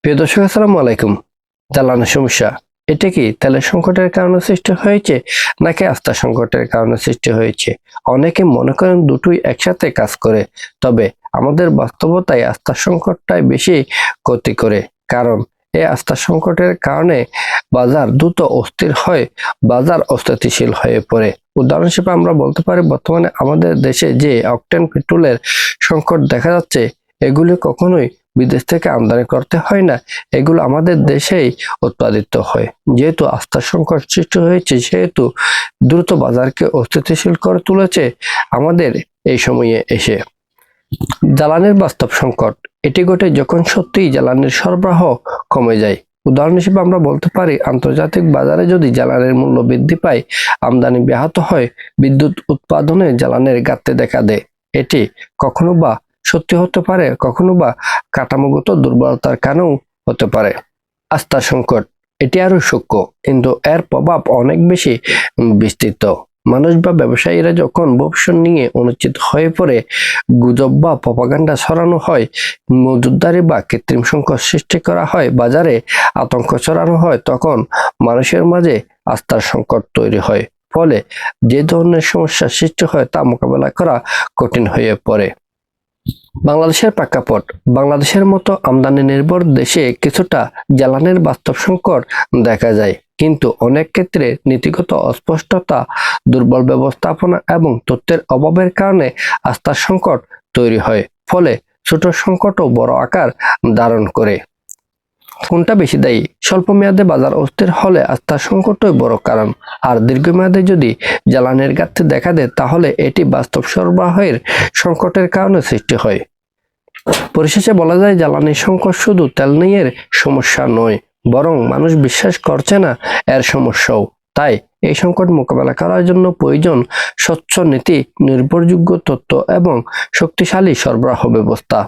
প্রিয় দর্শক, আসসালামু আলাইকুম। জ্বালানির সমস্যা, এটা কি তেলের সংকটের কারণে সৃষ্টি হয়েছে নাকি আস্থা সংকটের কারণে সৃষ্টি হয়েছে? অনেকে মনে করেন দুটোই একসাথে কাজ করে, তবে আমাদের বাস্তবতায় আস্থা সংকটটাই বেশি ক্ষতি করে। কারণ এই আস্থা সংকটের কারণে বাজার দ্রুত অস্থির হয়, বাজার অস্থিতিশীল হয়ে পড়ে। উদাহরণ হিসেবে আমরা বলতে পারি, বর্তমানে আমাদের দেশে যে অকটেন পেট্রোলের সংকট দেখা যাচ্ছে, এগুলি কখনোই বিদেশ থেকে আমদানি করতে হয় না, এগুলো আমাদের দেশেই উৎপাদিত হয়। যেহেতু আস্থার সংকট সৃষ্টি হয়েছে, সেহেতু দ্রুত বাজারকে অস্থিতিশীল করে তুলেছে আমাদের এই সময়ে এসে। জ্বালানির বাস্তব সংকট, এটি ঘটে যখন সত্যিই জ্বালানির সরবরাহ কমে যায়। উদাহরণ হিসেবে আমরা বলতে পারি, আন্তর্জাতিক বাজারে যদি জ্বালানির মূল্য বৃদ্ধি পায়, আমদানি ব্যাহত হয়, বিদ্যুৎ উৎপাদনে জ্বালানির ঘাটতি দেখা দেয়। এটি কখনো বা সত্যি হতে পারে, কখনো বা কাঠামোগত দুর্বলতার কারণেও হতে পারে। আস্থা সংকট, এটি আরো সূক্ষ্ম, কিন্তু এর প্রভাব অনেক বেশি বিস্তৃত। মানুষ বা ব্যবসায়ীরা যখন ভবিষ্যৎ নিয়ে অনিশ্চিত হয়ে পড়ে, গুজব বা প্রপাগান্ডা ছড়ানো হয়, মজুতদারি বা কৃত্রিম সংকট সৃষ্টি করা হয়, বাজারে আতঙ্ক ছড়ানো হয়, তখন মানুষের মাঝে আস্থার সংকট তৈরি হয়। ফলে যে ধরনের সমস্যার সৃষ্টি হয় তা মোকাবেলা করা কঠিন হয়ে পড়ে। বাংলাদেশের প্রেক্ষাপট, বাংলাদেশের মতো আমদানি নির্ভর দেশে কিছুটা জ্বালানির বাস্তব সংকট দেখা যায়, কিন্তু অনেক ক্ষেত্রে নীতিগত অস্পষ্টতা, দুর্বল ব্যবস্থাপনা এবং তথ্যের অভাবের কারণে আস্থার সংকট তৈরি হয়। ফলে ছোট সংকটও বড় আকার ধারণ করে। কোনটা বেশি দায়ী? স্বল্প মেয়াদে বাজার অস্থির হলে আস্থার সংকটই বড় কারণ, আর দীর্ঘমেয়াদে যদি জ্বালানির ঘাটতি দেখা দেয়, তাহলে এটি বাস্তব সরবরাহের সংকটের কারণে সৃষ্টি হয়। পরিশেষে বলা যায়, জ্বালানির সংকট শুধু তেল নিয়ে সমস্যা নয়, বরং মানুষ বিশ্বাস করছে না এর সমস্যাও। তাই এই সংকট মোকাবেলা করার জন্য প্রয়োজন স্বচ্ছ নীতি, নির্ভরযোগ্য তথ্য এবং শক্তিশালী সরবরাহ ব্যবস্থা।